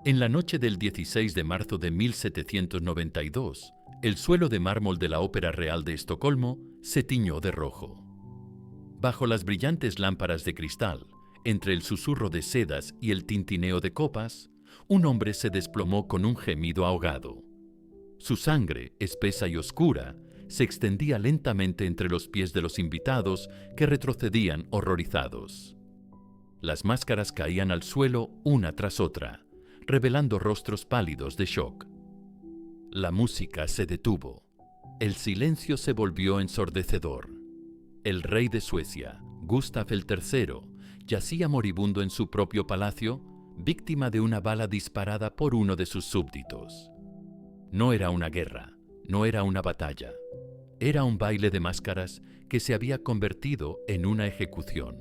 En la noche del 16 de marzo de 1792, el suelo de mármol de la Ópera Real de Estocolmo se tiñó de rojo. Bajo las brillantes lámparas de cristal, entre el susurro de sedas y el tintineo de copas, un hombre se desplomó con un gemido ahogado. Su sangre, espesa y oscura, se extendía lentamente entre los pies de los invitados que retrocedían horrorizados. Las máscaras caían al suelo una tras otra, revelando rostros pálidos de shock. La música se detuvo. El silencio se volvió ensordecedor. El rey de Suecia, Gustav el III, yacía moribundo en su propio palacio, víctima de una bala disparada por uno de sus súbditos. No era una guerra, no era una batalla. Era un baile de máscaras que se había convertido en una ejecución.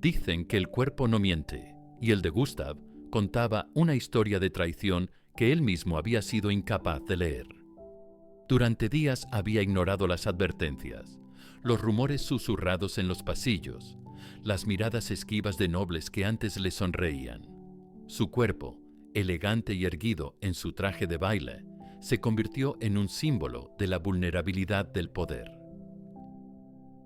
Dicen que el cuerpo no miente, y el de Gustav contaba una historia de traición que él mismo había sido incapaz de leer. Durante días había ignorado las advertencias, los rumores susurrados en los pasillos, las miradas esquivas de nobles que antes le sonreían. Su cuerpo, elegante y erguido en su traje de baile, se convirtió en un símbolo de la vulnerabilidad del poder.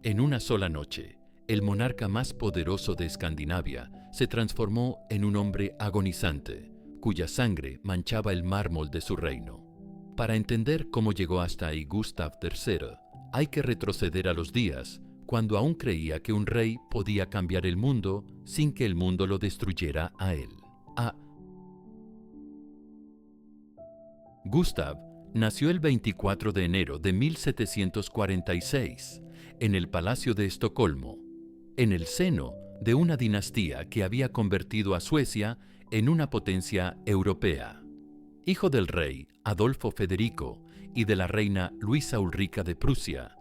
En una sola noche, el monarca más poderoso de Escandinavia se transformó en un hombre agonizante, cuya sangre manchaba el mármol de su reino. Para entender cómo llegó hasta ahí Gustav III, hay que retroceder a los días cuando aún creía que un rey podía cambiar el mundo sin que el mundo lo destruyera a él. Gustav nació el 24 de enero de 1746 en el Palacio de Estocolmo, en el seno de una dinastía que había convertido a Suecia en una potencia europea. Hijo del rey Adolfo Federico y de la reina Luisa Ulrica de Prusia,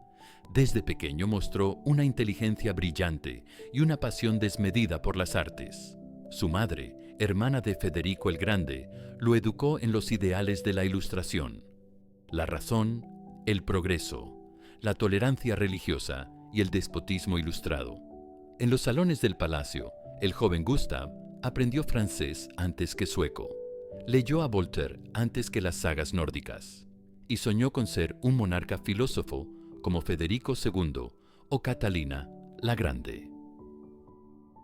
desde pequeño mostró una inteligencia brillante y una pasión desmedida por las artes. Su madre, hermana de Federico el Grande, lo educó en los ideales de la Ilustración: la razón, el progreso, la tolerancia religiosa y el despotismo ilustrado. En los salones del palacio, el joven Gustav aprendió francés antes que sueco, leyó a Voltaire antes que las sagas nórdicas, y soñó con ser un monarca filósofo como Federico II o Catalina la Grande.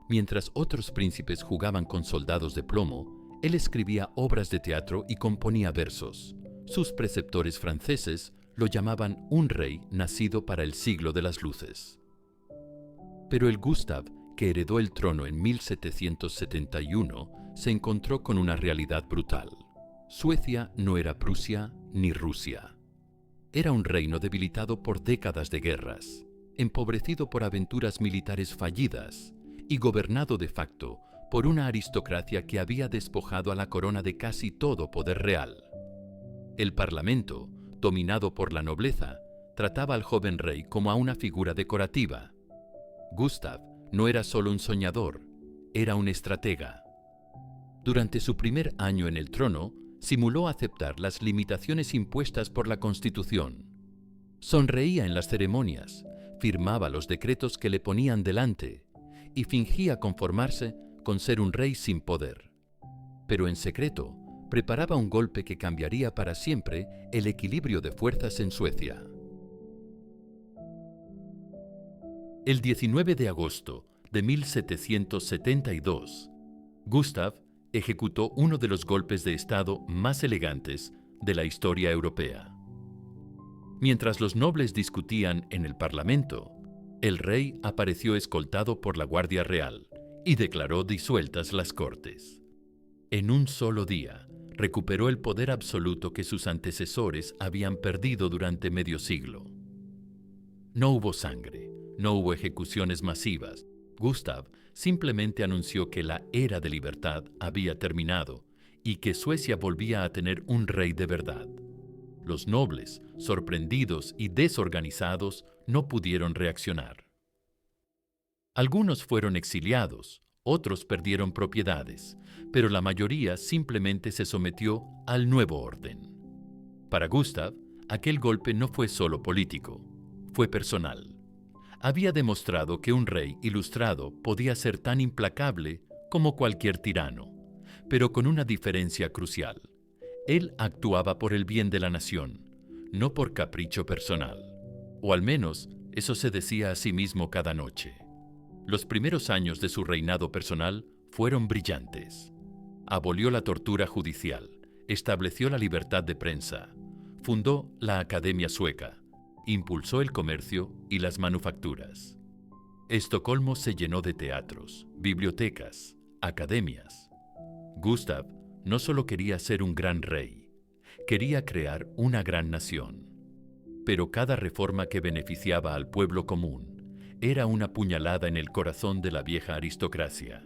Mientras otros príncipes jugaban con soldados de plomo, él escribía obras de teatro y componía versos. Sus preceptores franceses lo llamaban un rey nacido para el siglo de las luces. Pero el Gustav, que heredó el trono en 1771, se encontró con una realidad brutal. Suecia no era Prusia ni Rusia. Era un reino debilitado por décadas de guerras, empobrecido por aventuras militares fallidas y gobernado de facto por una aristocracia que había despojado a la corona de casi todo poder real. El parlamento, dominado por la nobleza, trataba al joven rey como a una figura decorativa. Gustav no era solo un soñador, era un estratega. Durante su primer año en el trono, simuló aceptar las limitaciones impuestas por la Constitución. Sonreía en las ceremonias, firmaba los decretos que le ponían delante y fingía conformarse con ser un rey sin poder. Pero en secreto, preparaba un golpe que cambiaría para siempre el equilibrio de fuerzas en Suecia. El 19 de agosto de 1772, Gustav ejecutó uno de los golpes de Estado más elegantes de la historia europea. Mientras los nobles discutían en el Parlamento, el rey apareció escoltado por la Guardia Real y declaró disueltas las Cortes. En un solo día, recuperó el poder absoluto que sus antecesores habían perdido durante medio siglo. No hubo sangre, no hubo ejecuciones masivas. Gustav simplemente anunció que la era de libertad había terminado y que Suecia volvía a tener un rey de verdad. Los nobles, sorprendidos y desorganizados, no pudieron reaccionar. Algunos fueron exiliados, otros perdieron propiedades, pero la mayoría simplemente se sometió al nuevo orden. Para Gustav, aquel golpe no fue solo político, fue personal. Había demostrado que un rey ilustrado podía ser tan implacable como cualquier tirano, pero con una diferencia crucial. Él actuaba por el bien de la nación, no por capricho personal. O al menos, eso se decía a sí mismo cada noche. Los primeros años de su reinado personal fueron brillantes. Abolió la tortura judicial, estableció la libertad de prensa, fundó la Academia Sueca, impulsó el comercio y las manufacturas. Estocolmo se llenó de teatros, bibliotecas, academias. Gustav no solo quería ser un gran rey, quería crear una gran nación. Pero cada reforma que beneficiaba al pueblo común era una puñalada en el corazón de la vieja aristocracia.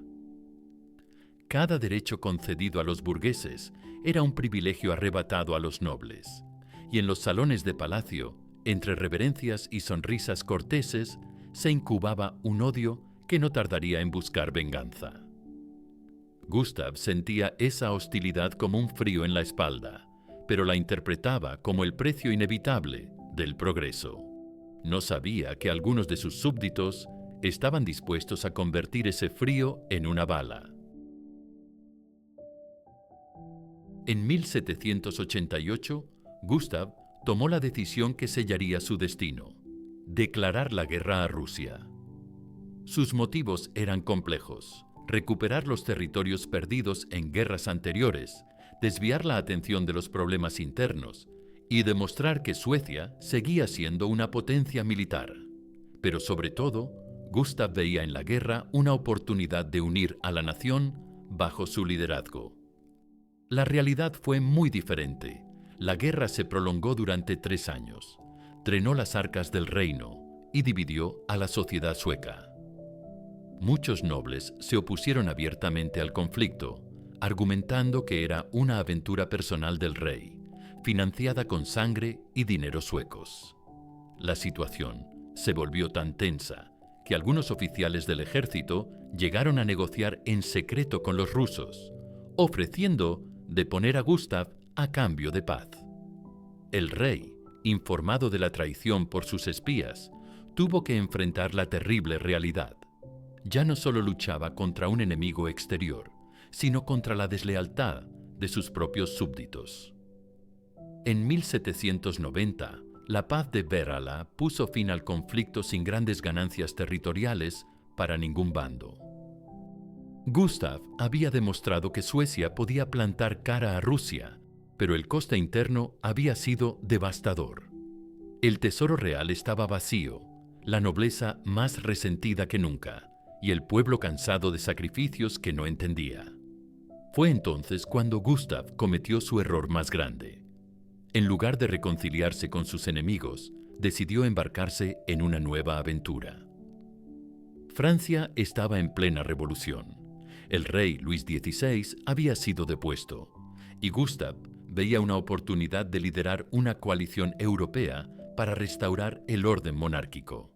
Cada derecho concedido a los burgueses era un privilegio arrebatado a los nobles, y en los salones de palacio, entre reverencias y sonrisas corteses, se incubaba un odio que no tardaría en buscar venganza. Gustav sentía esa hostilidad como un frío en la espalda, pero la interpretaba como el precio inevitable del progreso. No sabía que algunos de sus súbditos estaban dispuestos a convertir ese frío en una bala. En 1788, Gustav tomó la decisión que sellaría su destino: declarar la guerra a Rusia. Sus motivos eran complejos: recuperar los territorios perdidos en guerras anteriores, desviar la atención de los problemas internos y demostrar que Suecia seguía siendo una potencia militar. Pero sobre todo, Gustav veía en la guerra una oportunidad de unir a la nación bajo su liderazgo. La realidad fue muy diferente. La guerra se prolongó durante 3 años, drenó las arcas del reino y dividió a la sociedad sueca. Muchos nobles se opusieron abiertamente al conflicto, argumentando que era una aventura personal del rey, financiada con sangre y dinero suecos. La situación se volvió tan tensa que algunos oficiales del ejército llegaron a negociar en secreto con los rusos, ofreciendo deponer a Gustav a cambio de paz. El rey, informado de la traición por sus espías, tuvo que enfrentar la terrible realidad. Ya no solo luchaba contra un enemigo exterior, sino contra la deslealtad de sus propios súbditos. En 1790, la paz de Berala puso fin al conflicto sin grandes ganancias territoriales para ningún bando. Gustav había demostrado que Suecia podía plantar cara a Rusia, pero el coste interno había sido devastador. El tesoro real estaba vacío, la nobleza más resentida que nunca, y el pueblo cansado de sacrificios que no entendía. Fue entonces cuando Gustav cometió su error más grande. En lugar de reconciliarse con sus enemigos, decidió embarcarse en una nueva aventura. Francia estaba en plena revolución. El rey Luis XVI había sido depuesto, y Gustav veía una oportunidad de liderar una coalición europea para restaurar el orden monárquico.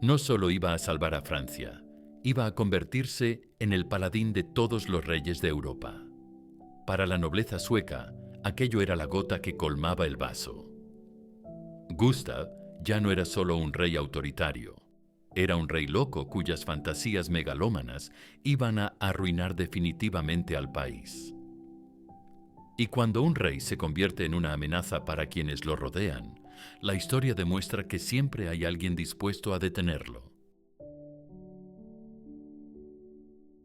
No solo iba a salvar a Francia, iba a convertirse en el paladín de todos los reyes de Europa. Para la nobleza sueca, aquello era la gota que colmaba el vaso. Gustav ya no era solo un rey autoritario. Era un rey loco cuyas fantasías megalómanas iban a arruinar definitivamente al país. Y cuando un rey se convierte en una amenaza para quienes lo rodean, la historia demuestra que siempre hay alguien dispuesto a detenerlo.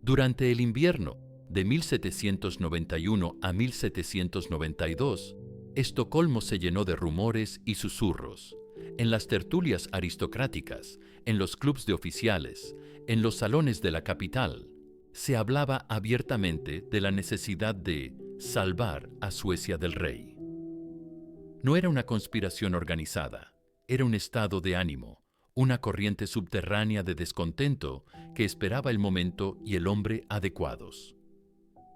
Durante el invierno de 1791 a 1792, Estocolmo se llenó de rumores y susurros. En las tertulias aristocráticas, en los clubs de oficiales, en los salones de la capital, se hablaba abiertamente de la necesidad de salvar a Suecia del rey. No era una conspiración organizada, era un estado de ánimo, una corriente subterránea de descontento que esperaba el momento y el hombre adecuados.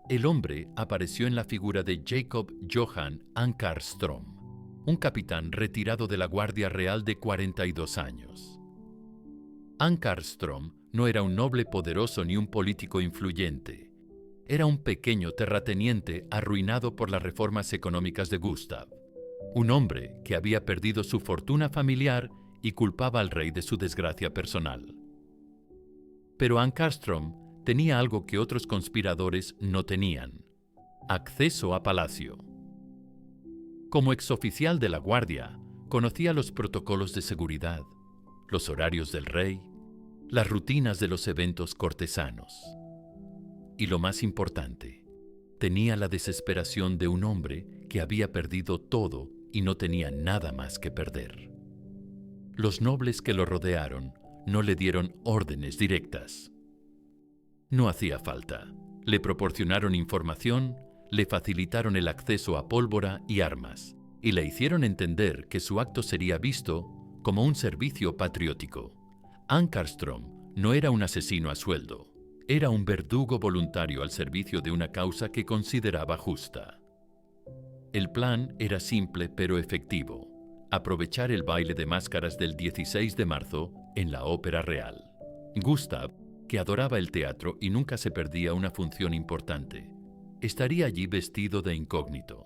El hombre apareció en la figura de Jacob Johan Ankarström, un capitán retirado de la Guardia Real de 42 años. Ankarström no era un noble poderoso ni un político influyente. Era un pequeño terrateniente arruinado por las reformas económicas de Gustav. Un hombre que había perdido su fortuna familiar y culpaba al rey de su desgracia personal. Pero Ankarström tenía algo que otros conspiradores no tenían: Acceso a palacio. Como exoficial de la Guardia, conocía los protocolos de seguridad, los horarios del rey, las rutinas de los eventos cortesanos. Y lo más importante, tenía la desesperación de un hombre que había perdido todo y no tenía nada más que perder. Los nobles que lo rodearon no le dieron órdenes directas. No hacía falta. Le proporcionaron información, le facilitaron el acceso a pólvora y armas, y le hicieron entender que su acto sería visto como un servicio patriótico. Ankarström no era un asesino a sueldo, era un verdugo voluntario al servicio de una causa que consideraba justa. El plan era simple pero efectivo: aprovechar el baile de máscaras del 16 de marzo en la Ópera Real. Gustav, que adoraba el teatro y nunca se perdía una función importante, estaría allí vestido de incógnito.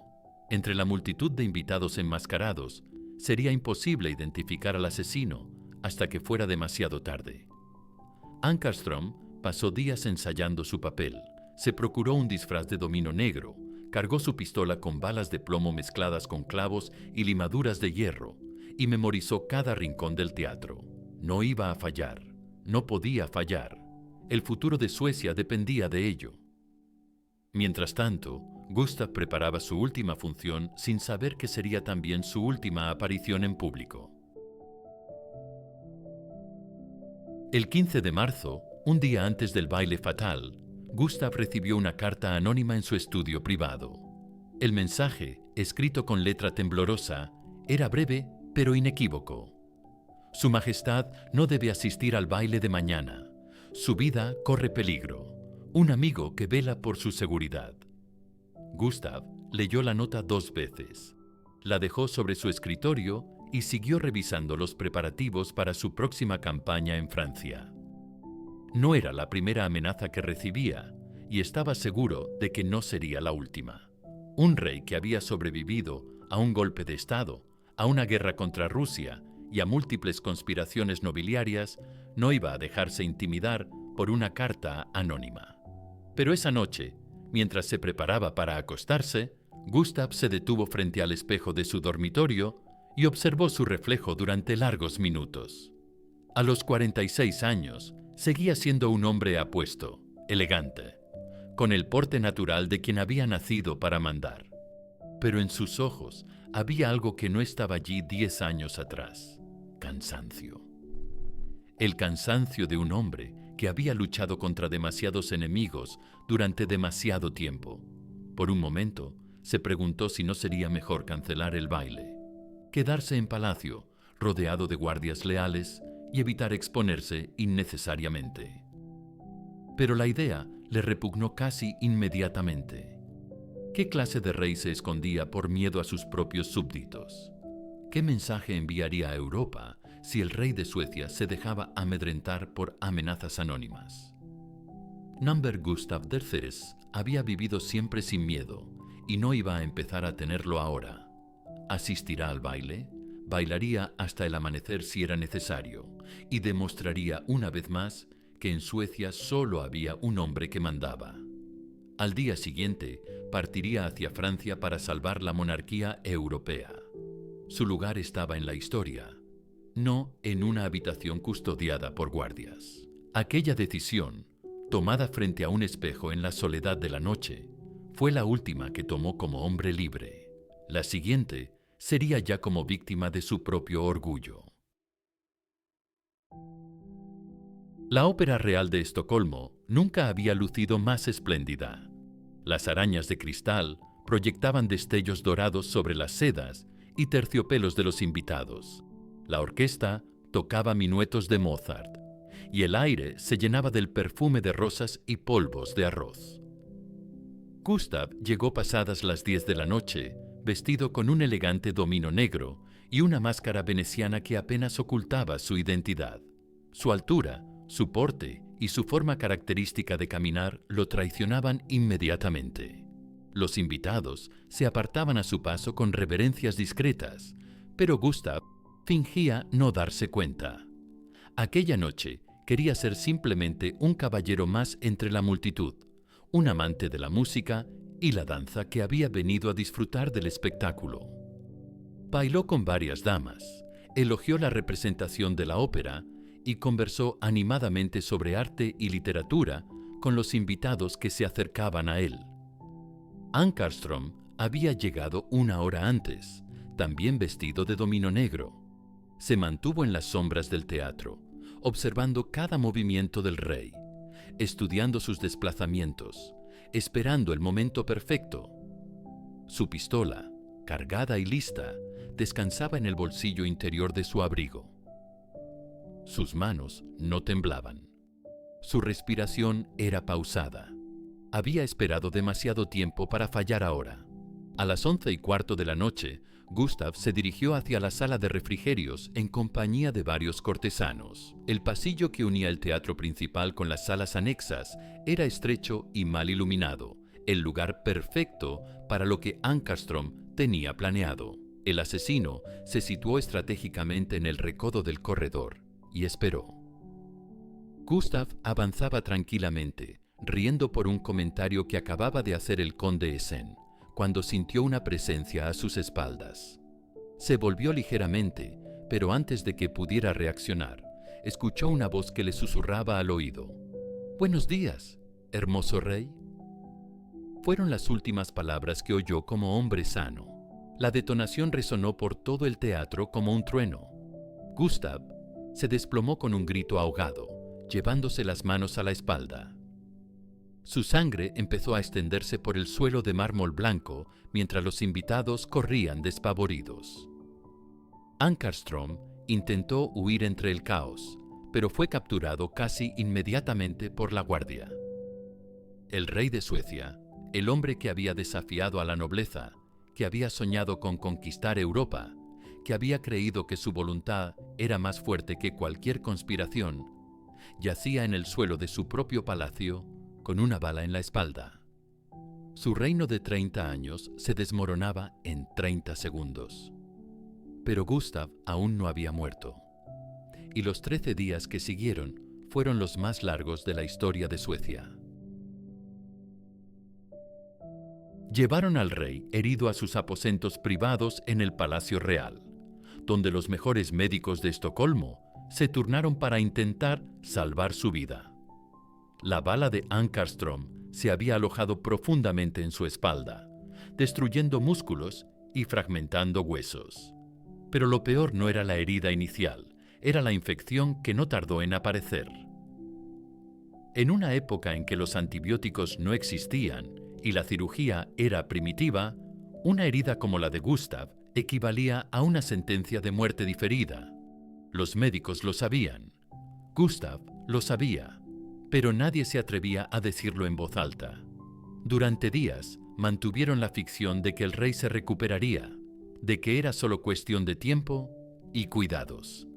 Entre la multitud de invitados enmascarados, sería imposible identificar al asesino hasta que fuera demasiado tarde. Ankarström pasó días ensayando su papel, se procuró un disfraz de domino negro, cargó su pistola con balas de plomo mezcladas con clavos y limaduras de hierro, y memorizó cada rincón del teatro. No iba a fallar, no podía fallar. El futuro de Suecia dependía de ello. Mientras tanto, Gustav preparaba su última función sin saber que sería también su última aparición en público. El 15 de marzo, un día antes del baile fatal, Gustav recibió una carta anónima en su estudio privado. El mensaje, escrito con letra temblorosa, era breve pero inequívoco. Su Majestad no debe asistir al baile de mañana. Su vida corre peligro. Un amigo que vela por su seguridad. Gustav leyó la nota 2 veces. La dejó sobre su escritorio y siguió revisando los preparativos para su próxima campaña en Francia. No era la primera amenaza que recibía, y estaba seguro de que no sería la última. Un rey que había sobrevivido a un golpe de Estado, a una guerra contra Rusia y a múltiples conspiraciones nobiliarias, no iba a dejarse intimidar por una carta anónima. Pero esa noche, mientras se preparaba para acostarse, Gustav se detuvo frente al espejo de su dormitorio y observó su reflejo durante largos minutos. A los 46 años, seguía siendo un hombre apuesto, elegante, con el porte natural de quien había nacido para mandar. Pero en sus ojos había algo que no estaba allí 10 años atrás: cansancio. El cansancio de un hombre que había luchado contra demasiados enemigos durante demasiado tiempo. Por un momento, se preguntó si no sería mejor cancelar el baile, quedarse en palacio, rodeado de guardias leales, y evitar exponerse innecesariamente. Pero la idea le repugnó casi inmediatamente. ¿Qué clase de rey se escondía por miedo a sus propios súbditos? ¿Qué mensaje enviaría a Europa si el rey de Suecia se dejaba amedrentar por amenazas anónimas? Number Gustav III había vivido siempre sin miedo y no iba a empezar a tenerlo ahora. ¿Asistirá al baile? Bailaría hasta el amanecer si era necesario y demostraría una vez más que en Suecia solo había un hombre que mandaba. Al día siguiente partiría hacia Francia para salvar la monarquía europea. Su lugar estaba en la historia, no en una habitación custodiada por guardias. Aquella decisión, tomada frente a un espejo en la soledad de la noche, fue la última que tomó como hombre libre. La siguiente sería ya como víctima de su propio orgullo. La Ópera Real de Estocolmo nunca había lucido más espléndida. Las arañas de cristal proyectaban destellos dorados sobre las sedas y terciopelos de los invitados. La orquesta tocaba minuetos de Mozart, y el aire se llenaba del perfume de rosas y polvos de arroz. Gustav llegó pasadas las 10 de la noche, vestido con un elegante domino negro y una máscara veneciana que apenas ocultaba su identidad. Su altura, su porte y su forma característica de caminar lo traicionaban inmediatamente. Los invitados se apartaban a su paso con reverencias discretas, pero Gustav fingía no darse cuenta. Aquella noche quería ser simplemente un caballero más entre la multitud, un amante de la música y la danza que había venido a disfrutar del espectáculo. Bailó con varias damas, elogió la representación de la ópera y conversó animadamente sobre arte y literatura con los invitados que se acercaban a él. Ankarström había llegado una hora antes, también vestido de domino negro. Se mantuvo en las sombras del teatro, observando cada movimiento del rey, estudiando sus desplazamientos, esperando el momento perfecto. Su pistola, cargada y lista, descansaba en el bolsillo interior de su abrigo. Sus manos no temblaban. Su respiración era pausada. Había esperado demasiado tiempo para fallar ahora. A las 11:15 de la noche, Gustav se dirigió hacia la sala de refrigerios en compañía de varios cortesanos. El pasillo que unía el teatro principal con las salas anexas era estrecho y mal iluminado, el lugar perfecto para lo que Ankarström tenía planeado. El asesino se situó estratégicamente en el recodo del corredor y esperó. Gustav avanzaba tranquilamente, riendo por un comentario que acababa de hacer el conde Essen, cuando sintió una presencia a sus espaldas. Se volvió ligeramente, pero antes de que pudiera reaccionar, escuchó una voz que le susurraba al oído. «Buenos días, hermoso rey». Fueron las últimas palabras que oyó como hombre sano. La detonación resonó por todo el teatro como un trueno. Gustav se desplomó con un grito ahogado, llevándose las manos a la espalda. Su sangre empezó a extenderse por el suelo de mármol blanco mientras los invitados corrían despavoridos. Ankarström intentó huir entre el caos, pero fue capturado casi inmediatamente por la guardia. El rey de Suecia, el hombre que había desafiado a la nobleza, que había soñado con conquistar Europa, que había creído que su voluntad era más fuerte que cualquier conspiración, yacía en el suelo de su propio palacio con una bala en la espalda. Su reino de 30 años se desmoronaba en 30 segundos. Pero Gustav aún no había muerto, y los 13 días que siguieron fueron los más largos de la historia de Suecia. Llevaron al rey herido a sus aposentos privados en el Palacio Real, donde los mejores médicos de Estocolmo se turnaron para intentar salvar su vida. La bala de Ankarström se había alojado profundamente en su espalda, destruyendo músculos y fragmentando huesos. Pero lo peor no era la herida inicial, era la infección que no tardó en aparecer. En una época en que los antibióticos no existían y la cirugía era primitiva, una herida como la de Gustav equivalía a una sentencia de muerte diferida. Los médicos lo sabían. Gustav lo sabía, pero nadie se atrevía a decirlo en voz alta. Durante días mantuvieron la ficción de que el rey se recuperaría, de que era solo cuestión de tiempo y cuidados.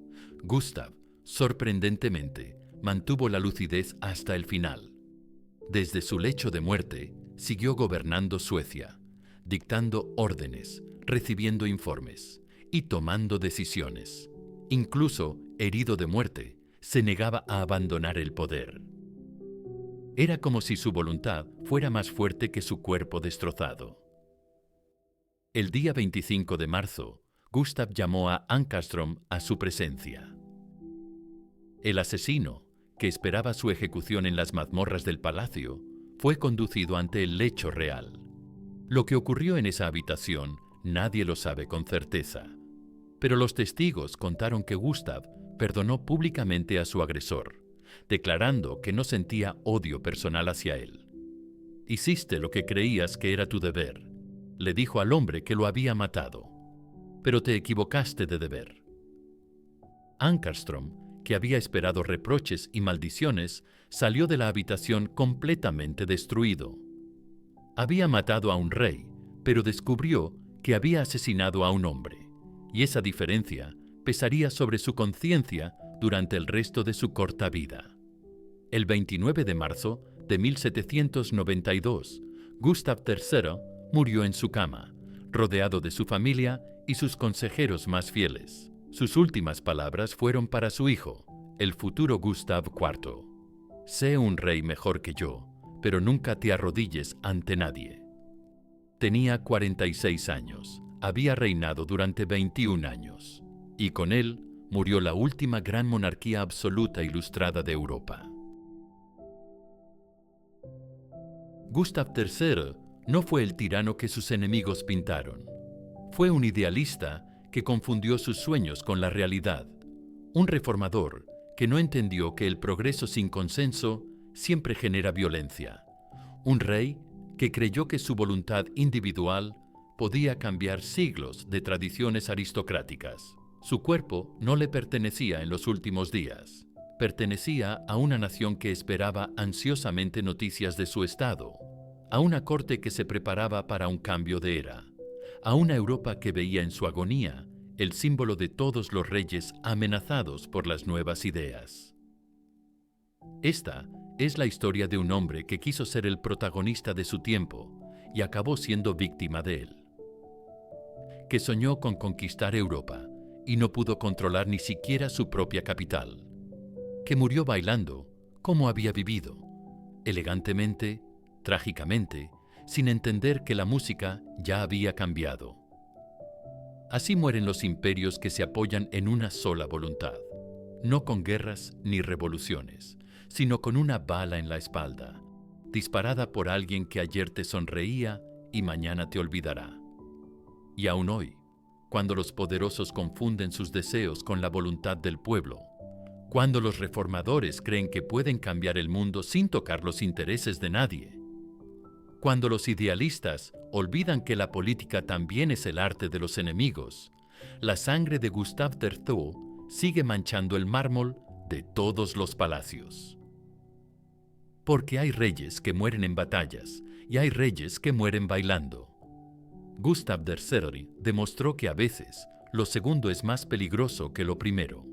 Gustav, sorprendentemente, mantuvo la lucidez hasta el final. Desde su lecho de muerte, siguió gobernando Suecia, dictando órdenes, recibiendo informes y tomando decisiones. Incluso, herido de muerte, se negaba a abandonar el poder. Era como si su voluntad fuera más fuerte que su cuerpo destrozado. El día 25 de marzo, Gustav llamó a Ankarström a su presencia. El asesino, que esperaba su ejecución en las mazmorras del palacio, fue conducido ante el lecho real. Lo que ocurrió en esa habitación nadie lo sabe con certeza, pero los testigos contaron que Gustav perdonó públicamente a su agresor, declarando que no sentía odio personal hacia él. «Hiciste lo que creías que era tu deber», le dijo al hombre que lo había matado, «pero te equivocaste de deber». Ankarström, que había esperado reproches y maldiciones, salió de la habitación completamente destruido. Había matado a un rey, pero descubrió que había asesinado a un hombre, y esa diferencia pesaría sobre su conciencia durante el resto de su corta vida. El 29 de marzo de 1792, Gustav III murió en su cama, rodeado de su familia y sus consejeros más fieles. Sus últimas palabras fueron para su hijo, el futuro Gustav IV. «Sé un rey mejor que yo, pero nunca te arrodilles ante nadie». Tenía 46 años, había reinado durante 21 años, y con él murió la última gran monarquía absoluta ilustrada de Europa. Gustav III no fue el tirano que sus enemigos pintaron. Fue un idealista que confundió sus sueños con la realidad, un reformador que no entendió que el progreso sin consenso siempre genera violencia, un rey que creyó que su voluntad individual podía cambiar siglos de tradiciones aristocráticas. Su cuerpo no le pertenecía en los últimos días. Pertenecía a una nación que esperaba ansiosamente noticias de su estado, a una corte que se preparaba para un cambio de era, a una Europa que veía en su agonía el símbolo de todos los reyes amenazados por las nuevas ideas. Esta es la historia de un hombre que quiso ser el protagonista de su tiempo y acabó siendo víctima de él. Que soñó con conquistar Europa y no pudo controlar ni siquiera su propia capital. Que murió bailando como había vivido, elegantemente, trágicamente, sin entender que la música ya había cambiado. Así mueren los imperios que se apoyan en una sola voluntad, no con guerras ni revoluciones, sino con una bala en la espalda, disparada por alguien que ayer te sonreía y mañana te olvidará. Y aún hoy, cuando los poderosos confunden sus deseos con la voluntad del pueblo, cuando los reformadores creen que pueden cambiar el mundo sin tocar los intereses de nadie, cuando los idealistas olvidan que la política también es el arte de los enemigos, la sangre de Gustav III sigue manchando el mármol de todos los palacios. Porque hay reyes que mueren en batallas y hay reyes que mueren bailando. Gustav III demostró que a veces lo segundo es más peligroso que lo primero.